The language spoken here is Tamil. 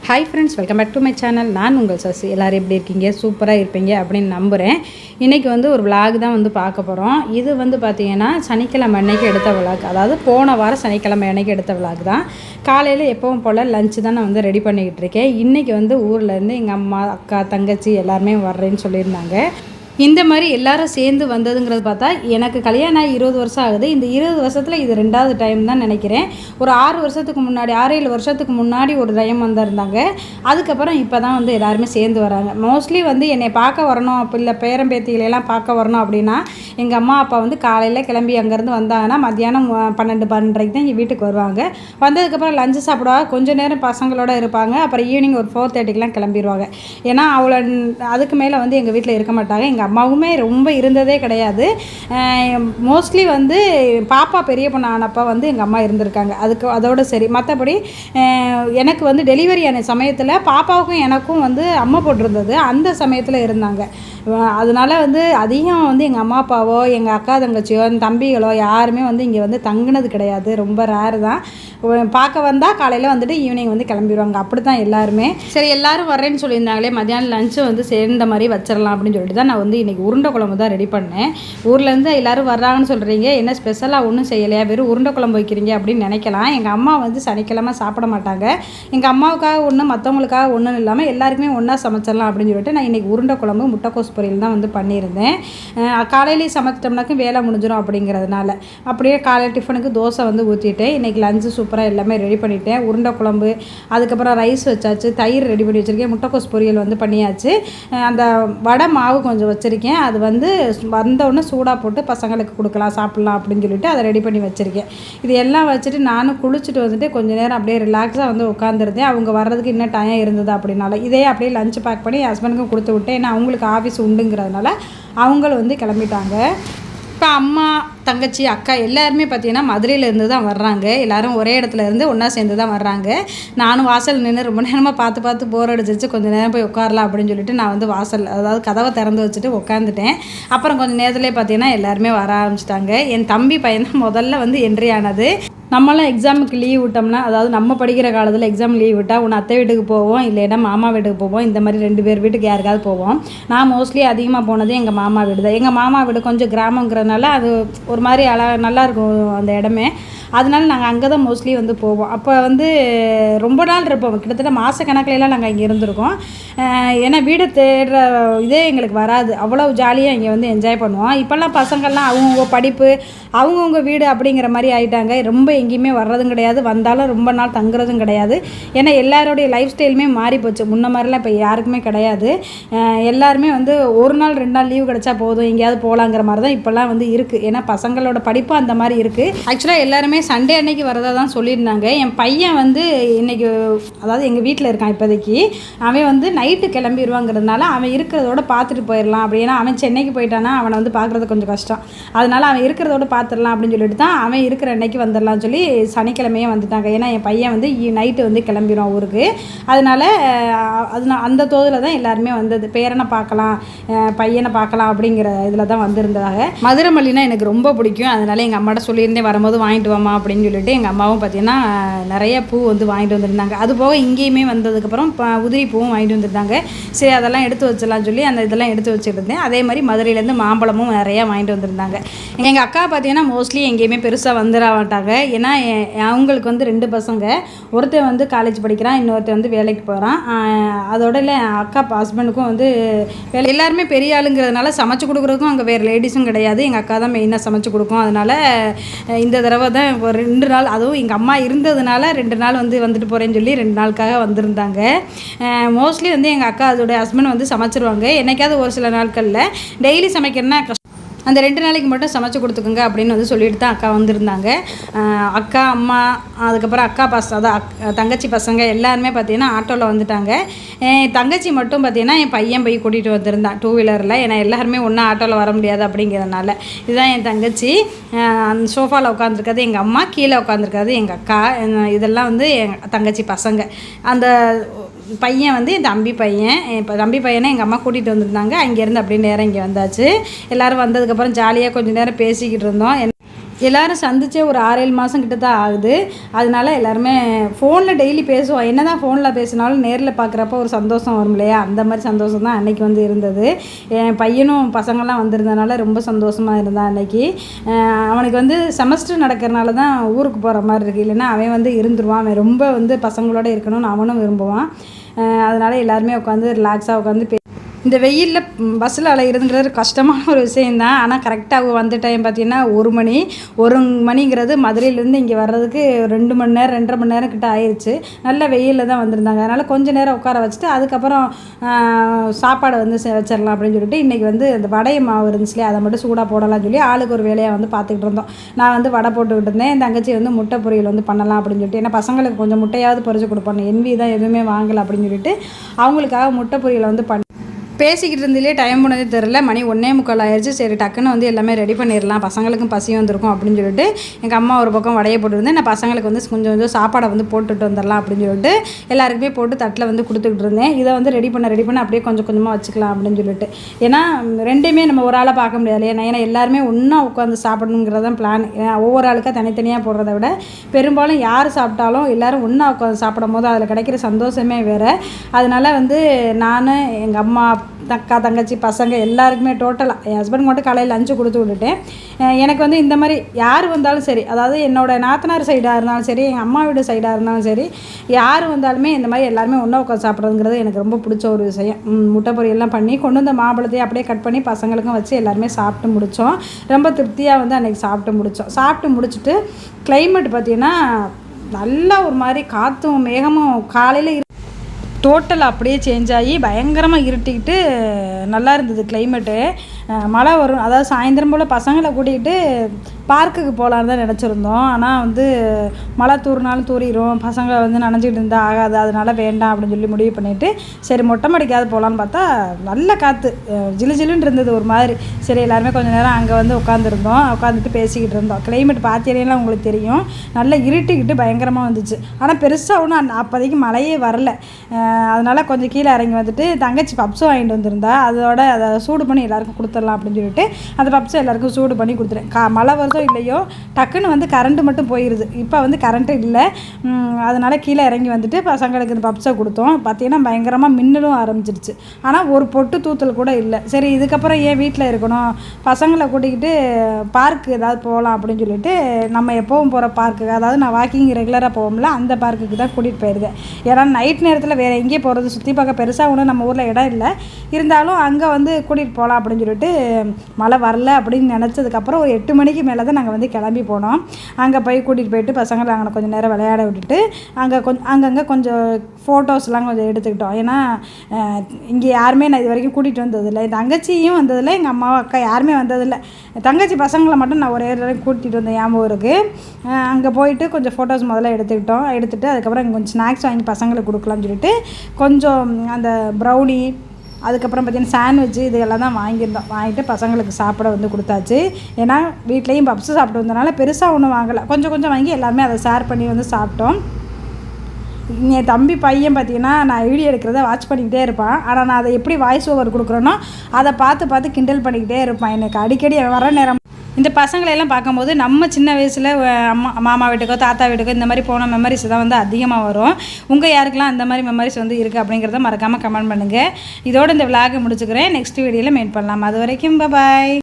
Hi friends, welcome back to my channel. நான் உங்கள் சசி. எல்லோரும் எப்படி இருக்கீங்க? சூப்பராக இருப்பீங்க அப்படின்னு நம்புகிறேன். இன்றைக்கி ஒரு விலாக் தான் பார்க்க போகிறோம். இது பார்த்திங்கன்னா சனிக்கிழமை அன்னைக்கு எடுத்த விலாக், அதாவது போன வாரம் சனிக்கிழமை அன்னைக்கு எடுத்த விலாக் தான். காலையில் எப்பவும் போல் லஞ்சு தான் நான் ரெடி பண்ணிக்கிட்டு இருக்கேன். இன்றைக்கி ஊர்லேருந்து எங்கள் அம்மா, அக்கா, தங்கச்சி எல்லாருமே வர்றேன்னு சொல்லியிருந்தாங்க. இந்த மாதிரி எல்லோரும் சேர்ந்து வந்ததுங்கிறது பார்த்தா எனக்கு கல்யாணம் ஆகி 20 வருஷம் ஆகுது. இந்த 20 வருஷத்தில் இது 2வது டைம் தான் நினைக்கிறேன். ஒரு 6 வருஷத்துக்கு முன்னாடி 6-7 வருஷத்துக்கு முன்னாடி ஒரு டைம் வந்திருந்தாங்க. அதுக்கப்புறம் இப்போ தான் எல்லாருமே சேர்ந்து வராங்க. மோஸ்ட்லி என்னை பார்க்க வரணும், அப்போ இல்லை பேரம்பேத்திகளெல்லாம் பார்க்க வரணும் அப்படின்னா எங்கள் அம்மா அப்பா காலையில் கிளம்பி அங்கேருந்து வந்தாங்கன்னா மத்தியானம் 12-12:30 தான் இங்கே வீட்டுக்கு வருவாங்க. வந்ததுக்கப்புறம் லஞ்சு சாப்பிடுவாங்க, கொஞ்சம் நேரம் பசங்களோட இருப்பாங்க. அப்புறம் ஈவினிங் ஒரு 4:30க்கெலாம் கிளம்பிடுவாங்க. ஏன்னா அவ்வளோ அதுக்கு மேலே எங்கள் வீட்டில் இருக்க மாட்டாங்க. எங்கள் அம்மாவுமே ரொம்ப இருந்ததே கிடையாது. மோஸ்ட்லி பாப்பா பெரிய பொண்ணு ஆனப்பா எங்கள் அம்மா இருந்திருக்காங்க. அதோடு சரி. மற்றபடி எனக்கு டெலிவரி ஆன சமயத்தில் பாப்பாவுக்கும் எனக்கும் அம்மா போட்டிருந்தது. அந்த சமயத்தில் இருந்தாங்க. அதனால் அதிகம் எங்கள் அம்மா அப்பாவோ எங்கள் அக்கா தங்கச்சியோ தம்பிகளோ யாருமே இங்கே தங்கினது கிடையாது. ரொம்ப ரேர் தான். பார்க்க வந்தால் காலையில் ஈவினிங் கிளம்பிடுவாங்க. அப்படி தான் எல்லாருமே. சரி, எல்லோரும் வரேன்னு சொல்லியிருந்தாங்களே, மத்தியானம் லஞ்சு சேர்ந்த மாதிரி வச்சிடலாம் அப்படின்னு சொல்லிட்டு தான் நான் இன்றைக்கி உருண்டை குழம்பு தான் ரெடி பண்ணேன். ஊர்லேருந்து எல்லோரும் வர்றாங்கன்னு சொல்கிறீங்க, என்ன ஸ்பெஷலாக ஒன்றும் செய்யலையா, வெறும் உருண்டை குழம்பு வைக்கிறீங்க அப்படின்னு நினைக்கலாம். எங்கள் அம்மா சனிக்கிழமை சாப்பிட மாட்டாங்க. எங்கள் அம்மாவுக்காக ஒன்று, மற்றவங்களுக்காக ஒன்றும் இல்லாமல் எல்லாருக்குமே ஒன்றா சமைச்சிடலாம் அப்படின்னு சொல்லிட்டு நான் இன்றைக்கி உருண்டை குழம்பு முட்டைக்கோஸ் பொரியல் தான் பண்ணியிருந்தேன். காலையிலேயே சமைச்சிட்டோம்னாக்க வேலை முடிஞ்சிடும் அப்படிங்கிறதுனால அப்படியே காலையில் டிஃபனுக்கு தோசை ஊற்றிட்டேன். இன்றைக்கி லஞ்சு சூப்பராக எல்லாமே ரெடி பண்ணிட்டேன். உருண்டை குழம்பு, அதுக்கப்புறம் ரைஸ் வச்சாச்சு, தயிர் ரெடி பண்ணி வச்சுருக்கேன், முட்டைக்கோஸ் பொரியல் பண்ணியாச்சு. அந்த வடை மாவு கொஞ்சம் வச்சுருக்கேன். அது வந்தோடனே சூடாக போட்டு பசங்களுக்கு கொடுக்கலாம், சாப்பிட்லாம் அப்படின்னு சொல்லிட்டு அதை ரெடி பண்ணி வச்சுருக்கேன். இது எல்லாம் வச்சுட்டு நானும் குளிச்சுட்டு கொஞ்சம் நேரம் அப்படியே ரிலாக்ஸாக உட்காந்துருந்தேன். அவங்க வர்றதுக்கு இன்னும் டைம் இருந்தது அப்படின்னால இதே அப்படியே லஞ்சு பேக் பண்ணி ஹஸ்பண்டுக்கும் கொடுத்து விட்டேன். ஏன்னா அவங்களுக்கு ஆஃபீஸ் உண்டுங்கிறதுனால அவங்களும் கிளம்பிட்டாங்க. இப்போ அம்மா, தங்கச்சி, அக்கா எல்லாருமே பார்த்திங்கன்னா மதுரையிலேருந்து தான் வர்றாங்க. எல்லோரும் ஒரே இடத்துல இருந்து ஒன்றா சேர்ந்து தான் வர்றாங்க. நானும் வாசல் நின்று ரொம்ப நேரமாக பார்த்து போர் அடிச்சிச்சு. கொஞ்சம் நேரம் போய் உட்காரலாம் அப்படின்னு சொல்லிட்டு நான் வாசல், அதாவது கதவை திறந்து வச்சுட்டு உட்காந்துட்டேன். அப்புறம் கொஞ்சம் நேரத்துலேயே பார்த்திங்கன்னா எல்லாருமே வர ஆரம்பிச்சிட்டாங்க. என் தம்பி பையன் தான் முதல்ல என்ட்ரி ஆனது. நம்மளாம் எக்ஸாமுக்கு லீவ் விட்டோம்னா, அதாவது நம்ம படிக்கிற காலத்தில் எக்ஸாம் லீவ் விட்டால் ஒன்று அத்தை வீட்டுக்கு போவோம், இல்லைன்னா மாமா வீட்டுக்கு போவோம். இந்த மாதிரி 2 பேர் வீட்டுக்கு யாருக்காவது போவோம். நான் மோஸ்ட்லி அதிகமாக போனது எங்கள் மாமா வீடு தான். எங்கள் மாமா வீடு கொஞ்சம் கிராமங்கிறதுனால அது ஒரு மாதிரி நல்லாயிருக்கும் அந்த இடமே. அதனால நாங்கள் அங்கே தான் மோஸ்ட்லி போவோம். அப்போ ரொம்ப நாள் இருப்போம். கிட்டத்தட்ட மாதக்கணக்கிலலாம் நாங்கள் இங்கே இருந்திருக்கோம். ஏன்னா வீடை தேடுற இதே எங்களுக்கு வராது. அவ்வளோ ஜாலியாக இங்கே என்ஜாய் பண்ணுவோம். இப்போல்லாம் பசங்கள்லாம் அவங்கவுங்க படிப்பு, அவங்கவுங்க வீடு அப்படிங்கிற மாதிரி ஆகிட்டாங்க. ரொம்ப எங்கேயுமே வர்றதும் கிடையாது, வந்தாலும் ரொம்ப நாள் தங்குறதும் கிடையாது. ஏன்னா எல்லாரோடைய லைஃப் ஸ்டைலுமே மாறி போச்சு. முன்ன மாதிரிலாம் இப்போ யாருக்குமே கிடையாது. எல்லாருமே ஒரு நாள் 2 நாள் லீவு கிடச்சா போதும், எங்கேயாவது போகலாங்கிற மாதிரி தான் இப்போல்லாம் இருக்குது. ஏன்னா பசங்களோட படிப்பு அந்த மாதிரி இருக்குது. ஆக்சுவலாக எல்லாருமே சண்டே அன்னைக்கு வரதா தான் சொல்லியிருந்தாங்க. என் பையன் இன்றைக்கி, அதாவது எங்கள் வீட்டில் இருக்கான் இப்போதைக்கு. அவன் நைட்டு கிளம்பிடுவாங்கிறதுனால அவன் இருக்கிறதோட பார்த்துட்டு போயிடலாம். அப்படின்னா அவன் சென்னைக்கு போயிட்டானா அவனை பார்க்குறது கொஞ்சம் கஷ்டம். அதனால் அவன் இருக்கிறதோட பார்த்துடலாம் அப்படின்னு சொல்லிட்டு தான் அவன் இருக்கிற அன்னைக்கு வந்துடலாம்னு சொல்லி சனிக்கிழமையே வந்துட்டாங்க. ஏன்னா என் பையன் நைட்டு கிளம்பிடுவான் ஊருக்கு. அதனால் அந்த தோதில் தான் எல்லாருமே வந்தது. பேரனை பார்க்கலாம், பையனை பார்க்கலாம் அப்படிங்கிற இதில் தான் வந்திருந்ததாக. மதுரை மல்லினா எனக்கு ரொம்ப பிடிக்கும். அதனால் எங்கள் அம்மாட்ட சொல்லியிருந்தேன், வரும்போது வாங்கிட்டு வாமா அப்படின்னு சொல்லிட்டு. எங்கள் அம்மாவும் பார்த்திங்கன்னா நிறைய பூ வாங்கிட்டு வந்திருந்தாங்க. அது போக இங்கேயுமே வந்ததுக்கப்புறம் உதிரி பூவும் வாங்கிட்டு வந்திருந்தாங்க. சரி, அதெல்லாம் எடுத்து வச்சிடலாம் சொல்லி அந்த இதெல்லாம் எடுத்து வச்சுருந்தேன். அதே மாதிரி மதுரையிலேருந்து மாம்பழமும் நிறையா வாங்கிட்டு வந்திருந்தாங்க. எங்கள் அக்கா பார்த்திங்கன்னா மோஸ்ட்லி எங்கேயுமே பெருசாக வந்துட மாட்டாங்க. ஏன்னா அவங்களுக்கு 2 பசங்க. ஒருத்தர் காலேஜ் படிக்கிறான், இன்னொருத்தர் வேலைக்கு போகிறான். அதோட இல்லை அக்கா ஹஸ்பண்டுக்கும் வேலை. எல்லாருமே பெரிய ஆளுங்கிறதுனால சமைச்சு கொடுக்குறதுக்கும் அங்கே வேறு லேடிஸும் கிடையாது. எங்கள் அக்கா தான் மெயினாக சமைச்சு கொடுக்கும். அதனால் இந்த தடவை தான் ஒரு 2 நாள், அதுவும் எங்கள் அம்மா இருந்ததுனால 2 நாள் வந்துட்டு போகிறேன்னு சொல்லி 2 நாளுக்காக வந்திருந்தாங்க. மோஸ்ட்லி எங்கள் அக்கா அதோடைய ஹஸ்பண்ட் சமைச்சிருவாங்க. என்னைக்காவது ஒரு சில நாட்களில். டெய்லி சமைக்கிறேன்னா அந்த 2 நாளைக்கு மட்டும் சமைச்சு கொடுத்துக்குங்க அப்படின்னு சொல்லிட்டு தான் அக்கா வந்திருந்தாங்க. அக்கா, அம்மா, அதுக்கப்புறம் அக்கா அதான் தங்கச்சி பசங்க எல்லாருமே பார்த்திங்கன்னா ஆட்டோவில் வந்துட்டாங்க. தங்கச்சி மட்டும் பார்த்திங்கன்னா என் பையன் போய் கூட்டிகிட்டு வந்திருந்தான் 2 வீலரில். ஏன்னா எல்லாருமே ஒன்றா ஆட்டோவில் வர முடியாது அப்படிங்கிறதுனால. இதுதான் என் தங்கச்சி. அந்த சோஃபாவில் உட்காந்துருக்காது எங்கள் அம்மா, கீழே உட்காந்துருக்காது எங்கள் அக்கா. இதெல்லாம் எங்கள் தங்கச்சி பசங்க. அந்த பையன் என் தம்பி பையன். இப்போ தம்பி பையனை எங்கள் அம்மா கூட்டிகிட்டு வந்திருந்தாங்க. அங்கேருந்து அப்படியே நேரம் இங்கே வந்தாச்சு. எல்லோரும் வந்ததுக்கப்புறம் ஜாலியாக கொஞ்சம் நேரம் பேசிக்கிட்டு இருந்தோம். எல்லோரும் சந்திச்சே ஒரு 6-7 மாதம் கிட்ட தான் ஆகுது. அதனால எல்லாருமே ஃபோனில் டெய்லி பேசுவோம். என்ன தான் ஃபோனில் பேசினாலும் நேரில் பார்க்குறப்ப ஒரு சந்தோஷம் வரும் இல்லையா? அந்த மாதிரி சந்தோஷம் தான் அன்றைக்கி வந்து இருந்தது. என் பையனும் பசங்கள்லாம் வந்திருந்தனால ரொம்ப சந்தோஷமாக இருந்தான் அன்றைக்கி. அவனுக்கு வந்து செமஸ்டர் நடக்கிறனால தான் ஊருக்கு போகிற மாதிரி இருக்குது. இல்லைன்னா அவன் வந்து இருந்துருவான். அவன் ரொம்ப வந்து பசங்களோடு இருக்கணும்னு அவனும் விரும்புவான். அதனால் எல்லாருமே உட்காந்து ரிலாக்ஸாக உட்காந்து இந்த வெயிலில் பஸ்ஸில் அலைகிறதுங்கிறது கஷ்டமான ஒரு விஷயந்தான். ஆனால் கரெக்டாக அவங்க வந்த டைம் பார்த்திங்கன்னா 1 மணிங்கிறது மதுரையிலேருந்து இங்கே வர்றதுக்கு 2 மணி நேரம் 2.5 மணி நேரம் கிட்ட ஆயிடுச்சு. நல்ல வெயிலில் தான் வந்திருந்தாங்க. அதனால் கொஞ்சம் நேரம் உட்கார வச்சுட்டு அதுக்கப்புறம் சாப்பாடை வந்து வச்சிடலாம் அப்படின்னு சொல்லிட்டு இன்றைக்கி வந்து அந்த வடை மாவு இருந்துச்சு இல்லையா, அதை மட்டும் சூடாக போடலாம்னு சொல்லி ஆளுக்கு ஒரு வேலையாக வந்து பார்த்துக்கிட்டு இருந்தோம். நான் வந்து வடை போட்டுக்கிட்டு இருந்தேன். என் தங்கச்சி வந்து முட்டை பொரியல் வந்து பண்ணலாம் அப்படின்னு சொல்லிட்டு, ஏன்னா பசங்களுக்கு கொஞ்சம் முட்டையாவது பொரிச்சு கொடுப்போம். என்வி தான் எதுவுமே வாங்கலை அப்படின்னு சொல்லிட்டு அவங்களுக்காக முட்டை பொரியலை வந்து பேசிக்கிட்டு இருந்ததுலேயே டைம் போனதே தெரில. மணி 1:45 ஆயிடுச்சு. சரி டக்குன்னு வந்து எல்லாமே ரெடி பண்ணிடலாம், பசங்களுக்கும் பசி வந்திருக்கும் அப்படின்னு சொல்லிட்டு எங்கள் அம்மா ஒரு பக்கம் வடையை போட்டுருந்தேன். நான் பசங்களுக்கு வந்து கொஞ்சம் சாப்பாடை வந்து போட்டுட்டு வந்துடலாம் அப்படின்னு சொல்லிட்டு எல்லாருக்குமே போட்டு தட்டில் வந்து கொடுத்துக்கிட்டு இருந்தேன். இதை வந்து ரெடி பண்ண அப்படியே கொஞ்சம் கொஞ்சமாக வச்சுக்கலாம் அப்படின்னு சொல்லிட்டு. ஏன்னா ரெண்டையுமே நம்ம ஒரு ஆளாக பார்க்க முடியாது. ஏன்னா எல்லாருமே ஒன்றா உட்காந்து சாப்பிடணுங்கிறதான் பிளான். ஒவ்வொரு ஆளுக்காக தனித்தனியாக போடுறத விட பெரும்பாலும் யார் சாப்பிட்டாலும் எல்லோரும் ஒன்றா உட்காந்து சாப்பிடும் போது அதில் கிடைக்கிற சந்தோஷமே வேறு. அதனால் வந்து நான் எங்கள் அம்மா அக்கா தங்கச்சி பசங்க எல்லாருக்குமே டோட்டலாக என் ஹஸ்பண்ட் மட்டும் காலையில் லஞ்சு கொடுத்து விட்டுட்டேன். எனக்கு வந்து இந்த மாதிரி யார் வந்தாலும் சரி, அதாவது என்னோடய நாத்தனார் சைடாக இருந்தாலும் சரி, எங்கள் அம்மா வீடு சைடாக இருந்தாலும் சரி, யார் வந்தாலுமே இந்த மாதிரி எல்லாருமே ஒன்றா உட்காந்து சாப்பிட்றதுங்கிறது எனக்கு ரொம்ப பிடிச்ச ஒரு விஷயம். முட்டை பொரியெல்லாம் பண்ணி கொண்டு வந்த மாம்பழத்தையும் அப்படியே கட் பண்ணி பசங்களுக்கும் வச்சு எல்லாருமே சாப்பிட்டு முடித்தோம். ரொம்ப திருப்தியாக வந்து அன்றைக்கி சாப்பிட்டு முடிச்சுட்டு கிளைமேட் பார்த்திங்கன்னா நல்லா ஒரு மாதிரி காற்றும் மேகமும் காலையில் டோட்டல் அப்படியே சேஞ்ச் ஆகி பயங்கரமாக இருட்டிக்கிட்டு நல்லா இருந்தது கிளைமேட்டு. மழை வரும், அதாவது சாயந்தரம் போல் பசங்களை கூட்டிகிட்டு பார்க்குக்கு போகலான்னு தான் நினச்சிருந்தோம். ஆனால் வந்து மழை தூறினாலும் தூரிடும், பசங்க வந்து நனைஞ்சிட்டு இருந்தால் ஆகாது, அதனால் வேண்டாம் அப்படின்னு சொல்லி முடிவு பண்ணிவிட்டு சரி மொட்டை மாடிக்காவது போகலான்னு பார்த்தா நல்ல காற்று ஜிலுன்னு இருந்தது ஒரு மாதிரி. சரி எல்லாருமே கொஞ்சம் நேரம் அங்கே வந்து உட்காந்துட்டு பேசிக்கிட்டு இருந்தோம். கிளைமேட் பார்த்தீங்கன்னா உங்களுக்கு தெரியும், நல்லா இருட்டிக்கிட்டு பயங்கரமாக வந்துச்சு. ஆனால் பெருசாக ஒன்றும் அப்போதைக்கு மழையே வரல. அதனால் கொஞ்சம் கீழே இறங்கி வந்துட்டு தங்கச்சி பப்ஸும் வாங்கிட்டு வந்திருந்தா, அதை சூடு பண்ணி எல்லாருக்கும் கொடுத்துடலாம் அப்படின்னு சொல்லிட்டு அந்த பப்ஸை எல்லாருக்கும் சூடு பண்ணி கொடுத்துட்டேன். மழை வருதோ இல்லையோ டக்குன்னு வந்து கரண்ட்டு மட்டும் போயிடுது. இப்போ வந்து கரண்ட்டு இல்லை. அதனால் கீழே இறங்கி வந்துட்டு பசங்களுக்கு இந்த பப்ஸை கொடுத்தோம். பார்த்திங்கன்னா பயங்கரமாக மின்னலும் ஆரம்பிச்சிருச்சு. ஆனால் ஒரு பொட்டு தூத்தல் கூட இல்லை. சரி இதுக்கப்புறம் ஏன் வீட்டில் இருக்கணும், பசங்களை கூட்டிக்கிட்டு பார்க்கு ஏதாவது போகலாம் அப்படின்னு சொல்லிட்டு நம்ம எப்போவும் போகிற பார்க்கு, அதாவது நான் வாக்கிங் ரெகுலராக போவோம்ல அந்த பார்க்குக்கு தான் கூட்டிகிட்டு போயிருந்தேன். ஏன்னா நைட் நேரத்தில் வேறு எங்கேயும் போகிறது சுற்றி பார்க்க பெருசாக ஒன்றும் நம்ம ஊரில் இடம் இல்லை. இருந்தாலும் அங்கே வந்து கூட்டிகிட்டு போகலாம் அப்படின்னு சொல்லிட்டு மழை வரல அப்படின்னு நினச்சதுக்கப்புறம் ஒரு 8 மணிக்கு மேலே தான் நாங்கள் வந்து கிளம்பி போனோம். அங்கே போய் கூட்டிகிட்டு போயிட்டு பசங்களை அங்கே கொஞ்சம் நேரம் விளையாட விட்டுட்டு அங்கங்கே கொஞ்சம் ஃபோட்டோஸ்லாம் கொஞ்சம் எடுத்துக்கிட்டோம். ஏன்னா இங்கே யாருமே நான் இது வரைக்கும் கூட்டிகிட்டு வந்ததில்லை. என் தங்கச்சியும் வந்ததில்லை, எங்கள் அம்மாவும் அக்கா யாருமே வந்ததில்லை. தங்கச்சி பசங்களை மட்டும் நான் ஒரே கூட்டிகிட்டு வந்தேன் ஞாபகம் இருக்குது. அங்கே போயிட்டு கொஞ்சம் ஃபோட்டோஸ் முதல்ல எடுத்துகிட்டு அதுக்கப்புறம் இங்கே கொஞ்சம் ஸ்நாக்ஸ் வாங்கி பசங்களுக்கு கொடுக்கலாம்னு சொல்லிட்டு கொஞ்சம் அந்த ப்ரௌனி, அதுக்கப்புறம் பார்த்திங்கன்னா சாண்ட்விட்சு இதெல்லாம் தான் வாங்கிட்டு பசங்களுக்கு சாப்பிட வந்து கொடுத்தாச்சு. ஏன்னா வீட்லேயும் பப்ஸு சாப்பிட்டு வந்தனால பெருசாக ஒன்றும் வாங்கலை, கொஞ்சம் வாங்கி எல்லாருமே அதை ஷேர் பண்ணி வந்து சாப்பிட்டோம். என் தம்பி பையன் பார்த்திங்கன்னா நான் வீடியோ எடுக்கிறத வாட்ச் பண்ணிக்கிட்டே இருப்பான். ஆனால் நான் அதை எப்படி வாய்ஸ் ஓவர் கொடுக்குறேனோ அதை பார்த்து கிண்டல் பண்ணிக்கிட்டே இருப்பான். எனக்கு அடிக்கடி வர நேரம் இந்த பசங்களையெல்லாம் பார்க்கும்போது நம்ம சின்ன வயசில் மாமா வீட்டுக்கோ தாத்தா வீட்டுக்கோ இந்த மாதிரி போன மெமரிஸ் தான் வந்து அதிகமாக வரும். உங்கள் யாருக்கெல்லாம் அந்த மாதிரி மெமரிஸ் வந்து இருக்குது அப்படிங்கிறத மறக்காமல் கமெண்ட் பண்ணுங்கள். இதோடு இந்த விளாகை முடிச்சுக்கிறேன். நெக்ஸ்ட் வீடியோவில் மீட் பண்ணலாம். அது வரைக்கும் பாய்.